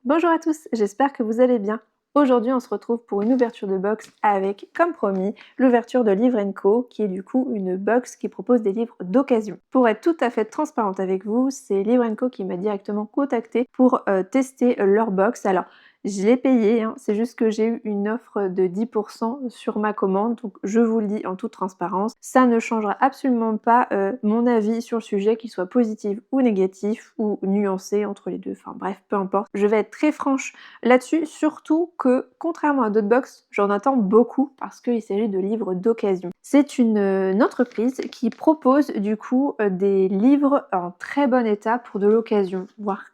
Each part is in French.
Bonjour à tous, j'espère que vous allez bien. Aujourd'hui, on se retrouve pour une ouverture de box avec, comme promis, l'ouverture de Livre Co, qui est du coup une box qui propose des livres d'occasion. Pour être tout à fait transparente avec vous, c'est Livre Co qui m'a directement contacté pour tester leur box. Alors, je l'ai payé, hein, c'est juste que j'ai eu une offre de 10% sur ma commande, donc je vous le dis en toute transparence. Ça ne changera absolument pas mon avis sur le sujet, qu'il soit positif ou négatif, ou nuancé entre les deux, enfin bref, peu importe. Je vais être très franche là-dessus, surtout que, contrairement à d'autres box, j'en attends beaucoup parce qu'il s'agit de livres d'occasion. C'est une entreprise qui propose du coup des livres en très bon état pour de l'occasion, voire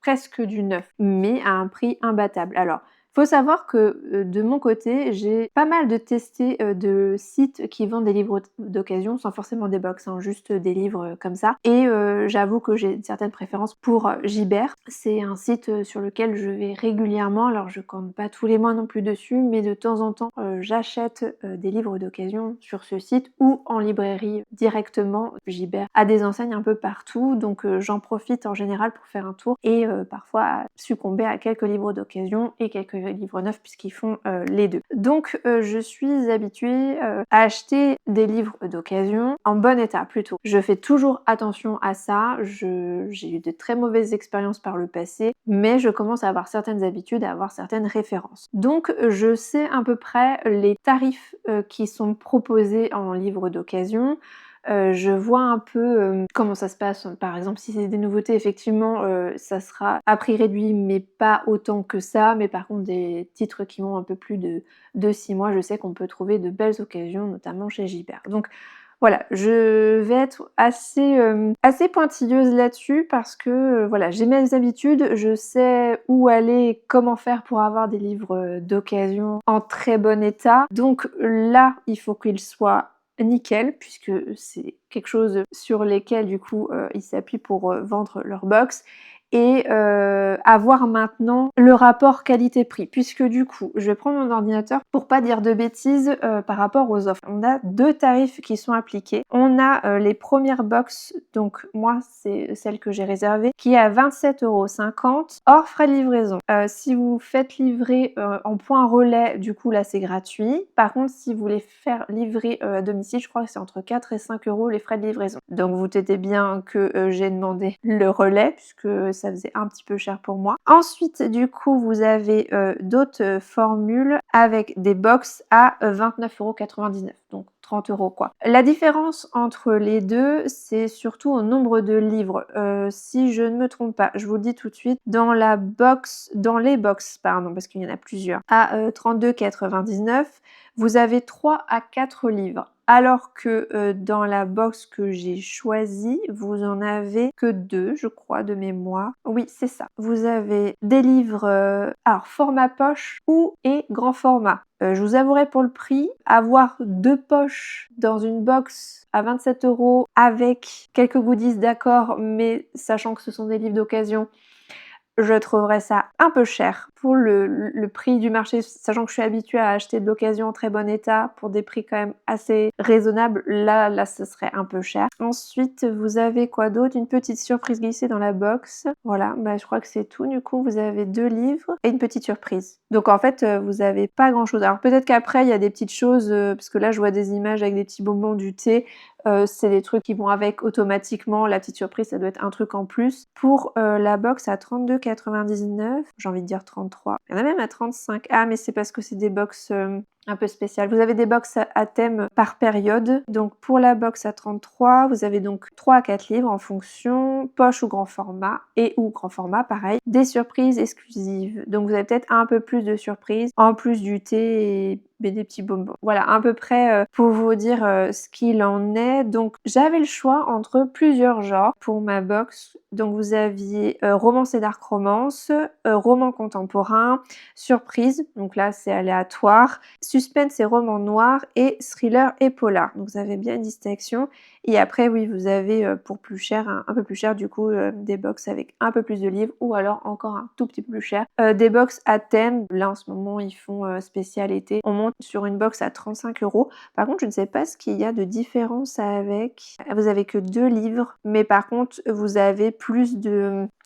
presque du neuf, mais à un prix imbattable. Alors, faut savoir que de mon côté, j'ai pas mal de testé de sites qui vendent des livres d'occasion, sans forcément des box, hein, juste des livres comme ça. Et j'avoue que j'ai une certaine préférence pour Gibert. C'est un site sur lequel je vais régulièrement, alors je compte pas tous les mois non plus dessus, mais de temps en temps j'achète des livres d'occasion sur ce site ou en librairie directement. Gibert a des enseignes un peu partout, donc j'en profite en général pour faire un tour et parfois succomber à quelques livres d'occasion et quelques livres neufs puisqu'ils font les deux. Donc je suis habituée à acheter des livres d'occasion en bon état plutôt. Je fais toujours attention à ça, j'ai eu de très mauvaises expériences par le passé, mais je commence à avoir certaines habitudes, à avoir certaines références. Donc je sais à peu près les tarifs qui sont proposés en livres d'occasion. Je vois un peu comment ça se passe. Par exemple, si c'est des nouveautés, effectivement, ça sera à prix réduit, mais pas autant que ça. Mais par contre, des titres qui ont un peu plus de 6 mois, je sais qu'on peut trouver de belles occasions, notamment chez Gibert. Donc voilà, je vais être assez pointilleuse là-dessus parce que voilà, j'ai mes habitudes, je sais où aller, comment faire pour avoir des livres d'occasion en très bon état. Donc là, il faut qu'ils soient nickel, puisque c'est quelque chose sur lesquels du coup ils s'appuient pour vendre leur box, et avoir maintenant le rapport qualité-prix, puisque du coup je vais prendre mon ordinateur pour pas dire de bêtises par rapport aux offres. On a deux tarifs qui sont appliqués. On a les premières box, donc moi c'est celle que j'ai réservée, qui est à 27,50 € hors frais de livraison. Si vous faites livrer en point relais, du coup là c'est gratuit. Par contre, si vous voulez faire livrer à domicile, je crois que c'est entre 4 et 5 € les frais de livraison. Donc vous doutez bien que j'ai demandé le relais puisque ça faisait un petit peu cher pour moi. Ensuite, du coup, vous avez d'autres formules avec des box à 29,99 €, donc 30 € quoi. La différence entre les deux, c'est surtout au nombre de livres. Si je ne me trompe pas, je vous le dis tout de suite, dans les box, pardon, parce qu'il y en a plusieurs, à 32,99 €, vous avez 3 à 4 livres. Alors que dans la box que j'ai choisie, vous en avez que 2, je crois, de mémoire. Oui, c'est ça. Vous avez des livres, alors format poche et grand format. Je vous avouerai pour le prix, avoir 2 poches dans une box à 27 € avec quelques goodies, d'accord, mais sachant que ce sont des livres d'occasion, je trouverais ça un peu cher pour le prix du marché, sachant que je suis habituée à acheter de l'occasion en très bon état pour des prix quand même assez raisonnables. Là, ce serait un peu cher. Ensuite, vous avez quoi d'autre? Une petite surprise glissée dans la box. Voilà, bah, je crois que c'est tout. Du coup, vous avez 2 livres et une petite surprise. Donc en fait, vous avez pas grand-chose. Alors peut-être qu'après, il y a des petites choses, parce que là, je vois des images avec des petits bonbons, du thé. C'est des trucs qui vont avec automatiquement. La petite surprise, ça doit être un truc en plus. Pour la box à 32,99, j'ai envie de dire 33. Il y en a même à 35. Ah, mais c'est parce que c'est des box un peu spéciales. Vous avez des box à thème par période. Donc pour la box à 33, vous avez donc 3 à 4 livres en fonction, poche ou grand format, et ou grand format pareil. Des surprises exclusives. Donc vous avez peut-être un peu plus de surprises, en plus du thé et des petits bonbons. Voilà, à peu près pour vous dire ce qu'il en est. Donc j'avais le choix entre plusieurs genres pour ma box. Donc vous aviez romance et dark romance, roman contemporain, surprise, donc là c'est aléatoire, suspense et roman noir, et thriller et polar. Donc vous avez bien une distinction. Et après oui, vous avez pour plus cher, un peu plus cher du coup, des box avec un peu plus de livres, ou alors encore un tout petit peu plus cher, des box à thème. Là en ce moment ils font spécial été. On monte sur une box à 35 €. Par contre, je ne sais pas ce qu'il y a de différence avec. Vous avez que 2 livres, mais par contre, vous avez plus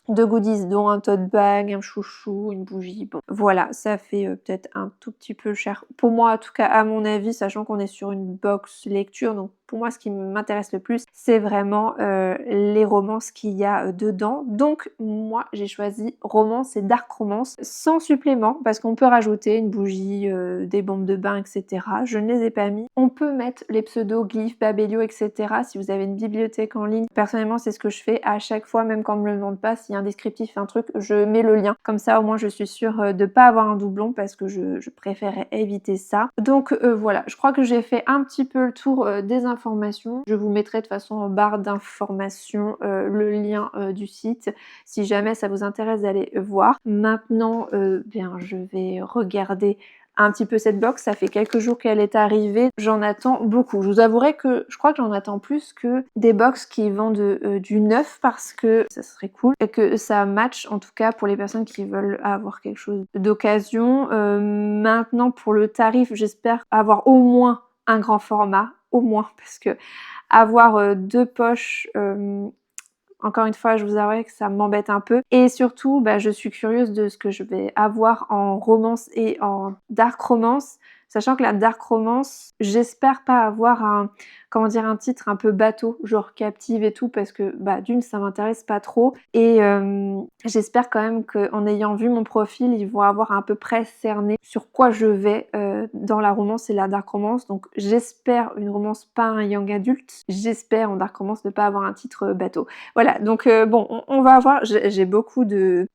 de goodies, dont un tote bag, un chouchou, une bougie. Bon, voilà, ça fait peut-être un tout petit peu cher. Pour moi, en tout cas, à mon avis, sachant qu'on est sur une box lecture, donc pour moi, ce qui m'intéresse le plus, c'est vraiment les romances qu'il y a dedans. Donc, moi, j'ai choisi romance et dark romance sans supplément, parce qu'on peut rajouter une bougie, des bombes de bain, etc. Je ne les ai pas mis. On peut mettre les pseudos, glyphes, babelio, etc. si vous avez une bibliothèque en ligne. Personnellement, c'est ce que je fais à chaque fois, même quand on me le demande pas, s'il y a un descriptif, un truc, je mets le lien. Comme ça, au moins, je suis sûre de pas avoir un doublon, parce que je préférais éviter ça. Donc voilà, je crois que j'ai fait un petit peu le tour des informations. Je vous mettrai de toute façon en barre d'informations le lien du site si jamais ça vous intéresse d'aller voir. Maintenant, bien, je vais regarder un petit peu cette box, ça fait quelques jours qu'elle est arrivée, j'en attends beaucoup. Je vous avouerai que je crois que j'en attends plus que des box qui vendent du neuf, parce que ça serait cool et que ça match, en tout cas pour les personnes qui veulent avoir quelque chose d'occasion. Maintenant, pour le tarif, j'espère avoir au moins un grand format, au moins, parce que avoir deux poches, encore une fois, je vous avouerai que ça m'embête un peu. Et surtout, bah, je suis curieuse de ce que je vais avoir en romance et en dark romance. Sachant que la dark romance, j'espère pas avoir un, comment dire, un titre un peu bateau, genre captive et tout, parce que bah, d'une, ça m'intéresse pas trop. Et j'espère quand même qu'en ayant vu mon profil, ils vont avoir à peu près cerné sur quoi je vais dans la romance et la dark romance. Donc j'espère une romance, pas un young adulte. J'espère en dark romance ne pas avoir un titre bateau. Voilà, donc bon, on va voir. J'ai beaucoup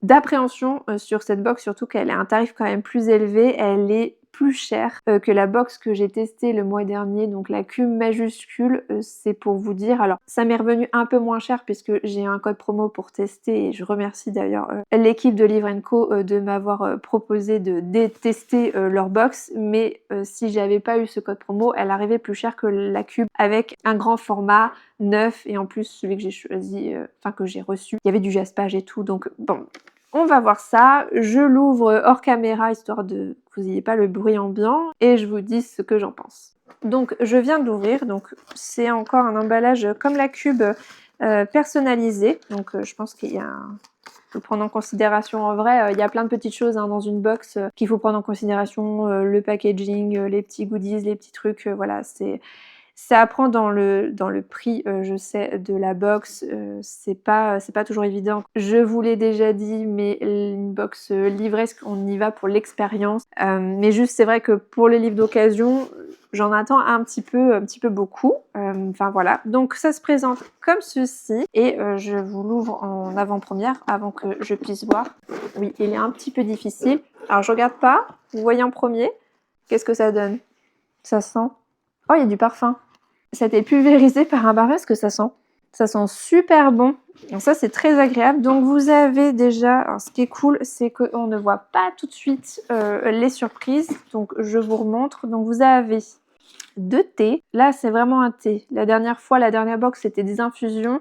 d'appréhension sur cette box, surtout qu'elle a un tarif quand même plus élevé. Elle est plus chère que la box que j'ai testée le mois dernier, donc la Cube majuscule, c'est pour vous dire. Alors, ça m'est revenu un peu moins cher puisque j'ai un code promo pour tester, et je remercie d'ailleurs l'équipe de Livre Co de m'avoir proposé de détester leur box, mais si j'avais pas eu ce code promo, elle arrivait plus cher que la Cube avec un grand format neuf, et en plus celui que j'ai choisi, enfin que j'ai reçu, il y avait du jaspage et tout, donc bon, on va voir ça. Je l'ouvre hors caméra histoire de que vous n'ayez pas le bruit ambiant, et je vous dis ce que j'en pense. Donc je viens de l'ouvrir, donc c'est encore un emballage comme la Cube personnalisé, donc je pense qu'il y a faut prendre en considération. En vrai, il y a plein de petites choses hein, dans une box qu'il faut prendre en considération, le packaging, les petits goodies, les petits trucs, voilà, ça apprend dans le prix, je sais, de la box, c'est pas toujours évident. Je vous l'ai déjà dit, mais une box livresque, on y va pour l'expérience. Mais juste, c'est vrai que pour les livres d'occasion, j'en attends un petit peu beaucoup. Enfin voilà, donc ça se présente comme ceci, et je vous l'ouvre en avant-première avant que je puisse voir. Oui, il est un petit peu difficile. Alors je regarde pas, vous voyez en premier. Qu'est-ce que ça donne? Ça sent... Oh, il y a du parfum. Ça a été pulvérisé par un parfum, que ça sent. Ça sent super bon. Donc ça, c'est très agréable. Donc vous avez déjà... Alors, ce qui est cool, c'est qu'on ne voit pas tout de suite les surprises. Donc je vous remontre. Donc vous avez 2 thés. Là, c'est vraiment un thé. La dernière box, c'était des infusions.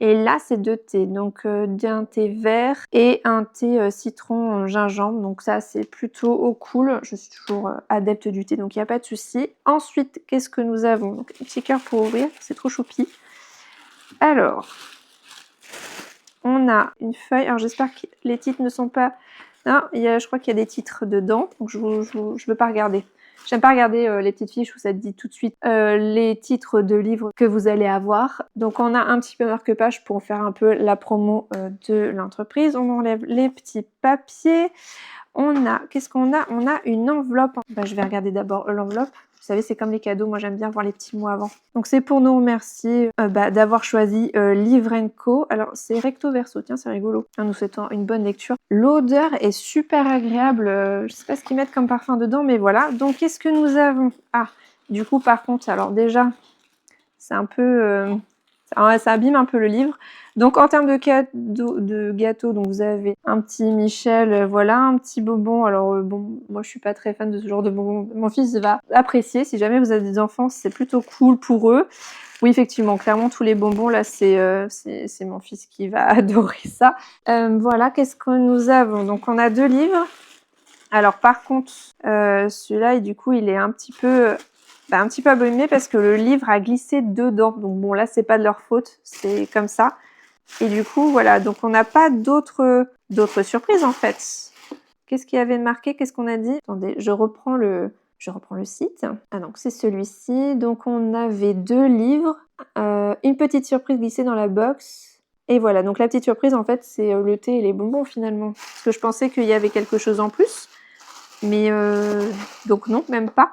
Et là, c'est 2 thés. Donc un thé vert et un thé citron gingembre. Donc ça, c'est plutôt cool. Je suis toujours adepte du thé, donc il n'y a pas de souci. Ensuite, qu'est-ce que nous avons? Donc, un petit cœur pour ouvrir. C'est trop choupi. Alors, on a une feuille. Alors, j'espère que les titres ne sont pas... Non, je crois qu'il y a des titres dedans. Donc, je veux pas regarder. J'aime pas regarder les petites fiches où ça te dit tout de suite les titres de livres que vous allez avoir. Donc on a un petit peu marque-page pour faire un peu la promo de l'entreprise. On enlève les petits papiers. On a, qu'est-ce qu'on a? On a une enveloppe. Bah, je vais regarder d'abord l'enveloppe. Vous savez, c'est comme les cadeaux, moi j'aime bien voir les petits mots avant. Donc c'est pour nous remercier d'avoir choisi Livre Co. Alors c'est recto verso, tiens c'est rigolo. Nous souhaitons une bonne lecture. L'odeur est super agréable, je sais pas ce qu'ils mettent comme parfum dedans, mais voilà. Donc qu'est-ce que nous avons? Ah, du coup par contre, alors déjà, c'est un peu... ça abîme un peu le livre. Donc en termes de gâteau, donc vous avez un petit Michel, voilà, un petit bonbon. Alors bon, moi je suis pas très fan de ce genre de bonbon. Mon fils va apprécier. Si jamais vous avez des enfants, c'est plutôt cool pour eux. Oui, effectivement, clairement tous les bonbons là, c'est mon fils qui va adorer ça. Voilà, qu'est-ce que nous avons? Donc on a 2 livres. Alors par contre, celui-là, du coup, il est un petit peu abîmé parce que le livre a glissé dedans. Donc bon, là, c'est pas de leur faute, c'est comme ça. Et du coup, voilà, donc on n'a pas d'autres surprises en fait. Qu'est-ce qu'il y avait marqué? Qu'est-ce qu'on a dit? Attendez, je reprends le site. Ah donc c'est celui-ci. Donc on avait 2 livres, une petite surprise glissée dans la box et voilà, donc la petite surprise en fait, c'est, le thé et les bonbons finalement. Parce que je pensais qu'il y avait quelque chose en plus, mais donc non, même pas.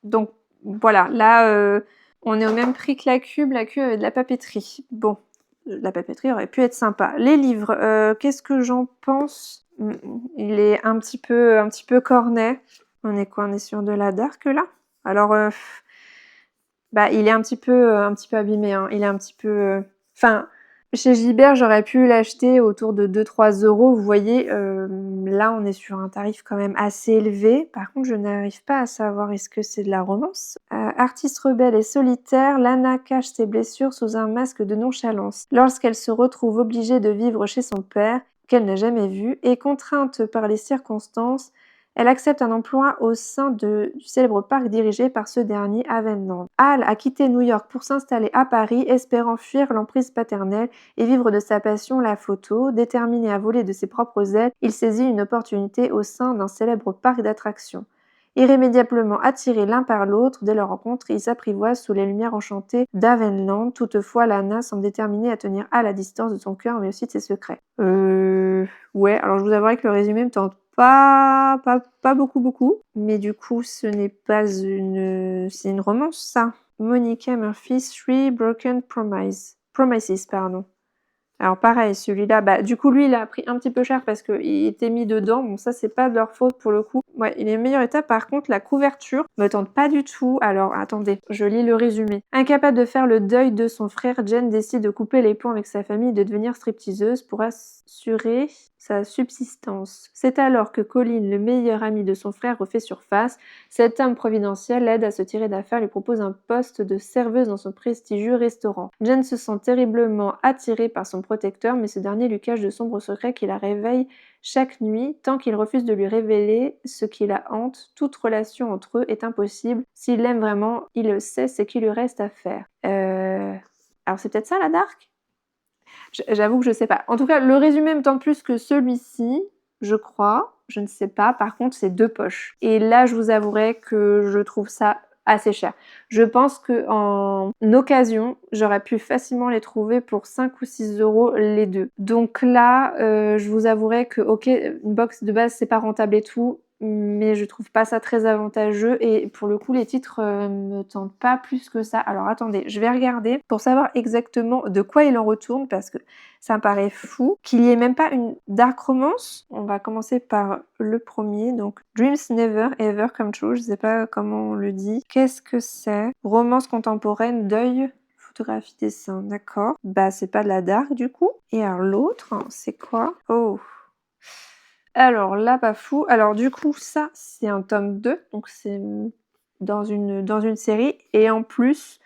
Donc voilà, là, on est au même prix que la cube avait de la papeterie. Bon, la papeterie aurait pu être sympa. Les livres, qu'est-ce que j'en pense? Il est un petit peu cornet. On est quoi? On est sur de la dark là? Alors, bah, il est un petit peu abîmé, hein. Il est un petit peu, enfin, chez Gibert, j'aurais pu l'acheter autour de 2-3 €. Vous voyez, là, on est sur un tarif quand même assez élevé. Par contre, je n'arrive pas à savoir est-ce que c'est de la romance? Artiste rebelle et solitaire, Lana cache ses blessures sous un masque de nonchalance. Lorsqu'elle se retrouve obligée de vivre chez son père, qu'elle n'a jamais vu, et contrainte par les circonstances, elle accepte un emploi au sein du célèbre parc dirigé par ce dernier, Avenland. Hal a quitté New York pour s'installer à Paris, espérant fuir l'emprise paternelle et vivre de sa passion, la photo. Déterminé à voler de ses propres ailes, il saisit une opportunité au sein d'un célèbre parc d'attractions. Irrémédiablement attirés l'un par l'autre, dès leur rencontre, ils s'apprivoisent sous les lumières enchantées d'Avenland. Toutefois, Lana semble déterminée à tenir à la distance de son cœur, mais aussi de ses secrets. Ouais, alors je vous avouerai que le résumé me tente pas beaucoup, mais du coup, ce n'est pas c'est une romance, ça. Monica Murphy, Three Broken Promises, pardon. Alors pareil, celui-là, bah, du coup, lui, il a pris un petit peu cher parce qu'il était mis dedans. Bon, ça, c'est pas de leur faute pour le coup. Ouais, il est meilleur état. Par contre, la couverture me tente pas du tout. Alors, attendez, je lis le résumé. Incapable de faire le deuil de son frère, Jen décide de couper les ponts avec sa famille et de devenir stripteaseuse pour assurer sa subsistance. C'est alors que Colin, le meilleur ami de son frère, refait surface. Cet homme providentiel l'aide à se tirer d'affaire, lui propose un poste de serveuse dans son prestigieux restaurant. Jen se sent terriblement attirée par son protecteur, mais ce dernier lui cache de sombres secrets qui la réveillent chaque nuit. Tant qu'il refuse de lui révéler ce qui la hante, toute relation entre eux est impossible. S'il l'aime vraiment, il le sait, c'est qu'il lui reste à faire. Alors c'est peut-être ça la dark? J'avoue que je sais pas. En tout cas, le résumé me tente plus que celui-ci, je crois. Je ne sais pas. Par contre, c'est 2 poches. Et là, je vous avouerai que je trouve ça assez cher. Je pense qu'en occasion, j'aurais pu facilement les trouver pour 5 ou 6 € les 2. Donc là, je vous avouerai que OK, une box de base, c'est pas rentable et tout, mais je trouve pas ça très avantageux et pour le coup, les titres, me tentent pas plus que ça. Alors attendez, je vais regarder pour savoir exactement de quoi il en retourne parce que ça me paraît fou qu'il y ait même pas une dark romance. On va commencer par le premier, donc Dreams Never Ever Come True, je sais pas comment on le dit. Qu'est-ce que c'est? Romance contemporaine, deuil, photographie, dessin, d'accord. Bah c'est pas de la dark du coup. Et alors l'autre, c'est quoi? Oh! Alors là, pas fou. Alors du coup, ça, c'est un tome 2, donc c'est dans une série et en plus,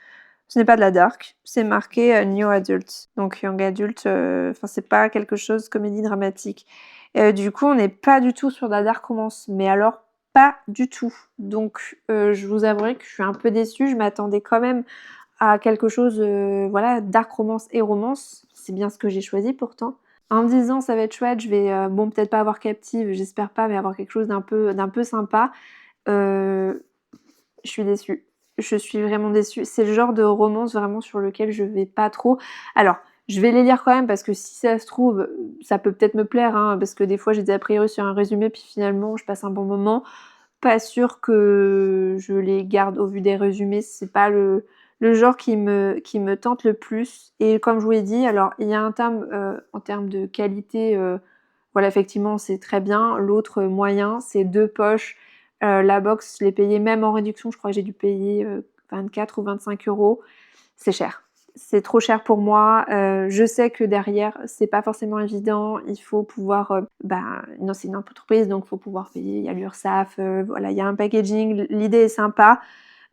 ce n'est pas de la dark, c'est marqué, New Adult, donc young adult, enfin c'est pas quelque chose comédie dramatique. Du coup, on n'est pas du tout sur de la dark romance, mais alors pas du tout. Donc je vous avouerai que je suis un peu déçue, je m'attendais quand même à quelque chose, voilà, dark romance et romance. C'est bien ce que j'ai choisi pourtant. En me disant: «Ça va être chouette, je vais, bon peut-être pas avoir Captive, j'espère pas, mais avoir quelque chose d'un peu sympa». Heu, je suis déçue. Je suis vraiment déçue. C'est le genre de romance vraiment sur lequel je vais pas trop. Alors, je vais les lire quand même parce que si ça se trouve, ça peut peut-être me plaire, hein, parce que des fois j'ai des a priori sur un résumé puis finalement je passe un bon moment. Pas sûre que je les garde au vu des résumés, c'est pas le genre qui me tente le plus et comme je vous l'ai dit, alors il y a un terme, en termes de qualité, voilà effectivement c'est très bien. L'autre, moyen, c'est 2 poches. La box, je l'ai payée même en réduction, je crois que j'ai dû payer, 24 ou 25 €. C'est cher. C'est trop cher pour moi, je sais que derrière, c'est pas forcément évident, il faut pouvoir, non, c'est une entreprise, donc il faut pouvoir payer, il y a l'URSSAF, voilà, il y a un packaging, l'idée est sympa,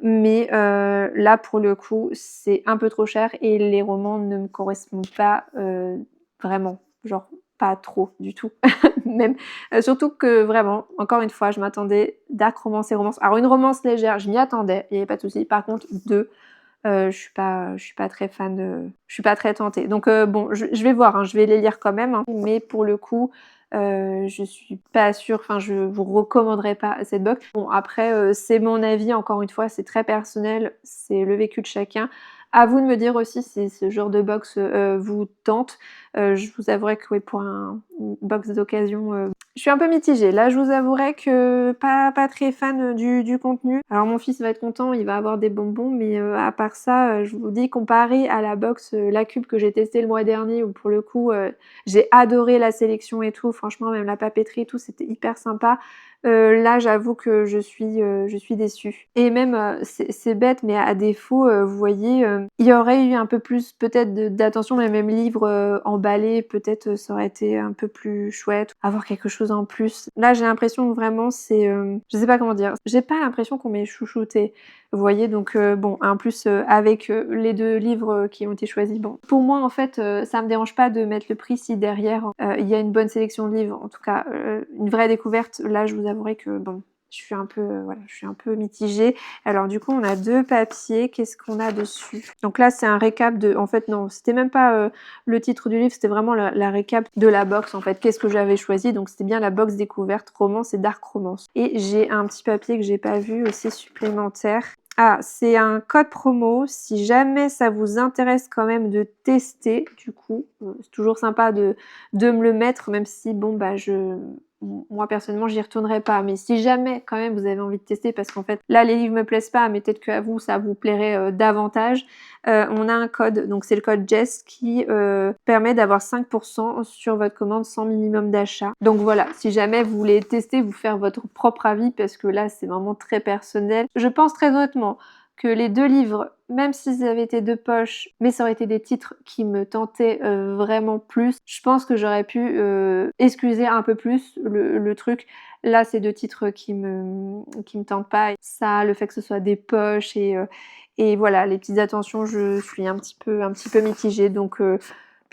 mais là, pour le coup, c'est un peu trop cher et les romans ne me correspondent pas, vraiment, genre pas trop du tout. Même, surtout que vraiment, encore une fois, je m'attendais dark romance et romance. Alors une romance légère, je m'y attendais, il y avait pas de souci. Par contre, 2 je suis pas très fan de je suis pas très tentée. Donc bon, je vais voir, hein, je vais les lire quand même, hein, mais pour le coup, je suis pas sûre, enfin je vous recommanderais pas cette box. Bon après, c'est mon avis, encore une fois, c'est très personnel, c'est le vécu de chacun. À vous de me dire aussi si ce genre de box, vous tente. Je vous avouerai que oui, pour une box d'occasion, je suis un peu mitigée. Là, je vous avouerai que pas très fan, du contenu. Alors mon fils va être content, il va avoir des bonbons, mais à part ça, je vous dis comparé à la box, La Cube que j'ai testée le mois dernier où pour le coup, j'ai adoré la sélection et tout, franchement même la papeterie et tout, c'était hyper sympa. Là, j'avoue que je suis déçue et même, c'est bête, mais à défaut, vous voyez, il y aurait eu un peu plus peut-être d'attention, mais même livre, emballé, peut-être, ça aurait été un peu plus chouette, avoir quelque chose en plus. Là, j'ai l'impression que vraiment c'est, je sais pas comment dire, j'ai pas l'impression qu'on m'ait chouchoutée, vous voyez? Donc bon, en plus, avec, les 2 livres, qui ont été choisis, bon, pour moi, en fait, ça me dérange pas de mettre le prix si derrière, il y a une bonne sélection de livres, en tout cas, une vraie découverte. Là, je vous avouerai que bon, je suis un peu, voilà, je suis un peu mitigée. Alors du coup, on a 2 papiers, qu'est-ce qu'on a dessus? Donc là, c'est un récap de en fait non, c'était même pas, le titre du livre, c'était vraiment la récap de la box, en fait. Qu'est-ce que j'avais choisi? Donc c'était bien la box découverte romance et dark romance. Et j'ai un petit papier que j'ai pas vu aussi supplémentaire. Ah, c'est un code promo, si jamais ça vous intéresse quand même de tester, du coup, c'est toujours sympa de me le mettre, même si bon, bah, moi personnellement, j'y retournerai pas. Mais si jamais quand même vous avez envie de tester, parce qu'en fait, là, les livres me plaisent pas, mais peut-être qu'à vous, ça vous plairait davantage, on a un code, donc c'est le code Jess qui permet d'avoir 5% sur votre commande sans minimum d'achat. Donc voilà, si jamais vous voulez tester, vous faire votre propre avis, parce que là, c'est vraiment très personnel. Je pense très honnêtement que les 2 livres, même s'ils avaient été de poche, mais ça aurait été des titres qui me tentaient, vraiment plus, je pense que j'aurais pu, excuser un peu plus le truc. Là, c'est 2 titres qui me tentent pas. Ça, le fait que ce soit des poches et voilà, les petites attentions, je suis un petit peu mitigée. Donc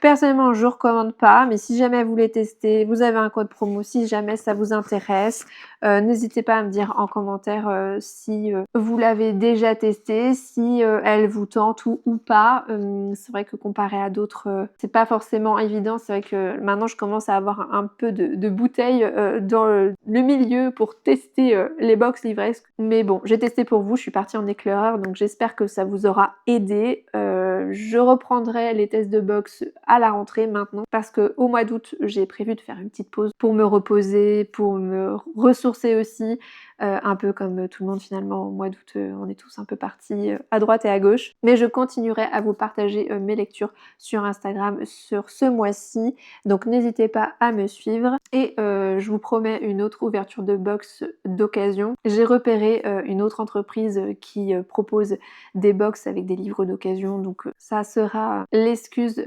personnellement, je recommande pas, mais si jamais vous voulez tester, vous avez un code promo, si jamais ça vous intéresse, n'hésitez pas à me dire en commentaire, si, vous l'avez déjà testé, si, elle vous tente ou pas. C'est vrai que comparé à d'autres, c'est pas forcément évident. C'est vrai que maintenant je commence à avoir un peu de bouteilles, dans le milieu pour tester, les box livresques. Mais bon, j'ai testé pour vous, je suis partie en éclaireur, donc j'espère que ça vous aura aidé. Je reprendrai les tests de box à la rentrée maintenant parce qu'au mois d'août, j'ai prévu de faire une petite pause pour me reposer, pour me ressourcer aussi, un peu comme tout le monde finalement au mois d'août, on est tous un peu partis, à droite et à gauche. Mais je continuerai à vous partager, mes lectures sur Instagram sur ce mois-ci, donc n'hésitez pas à me suivre et je vous promets une autre ouverture de box d'occasion. J'ai repéré, une autre entreprise, qui, propose des box avec des livres d'occasion, donc ça sera l'excuse,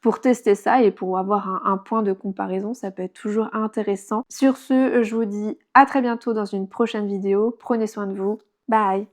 pour tester ça et pour avoir un point de comparaison, ça peut être toujours intéressant. Sur ce, je vous dis à très bientôt dans une prochaine vidéo. Prenez soin de vous. Bye!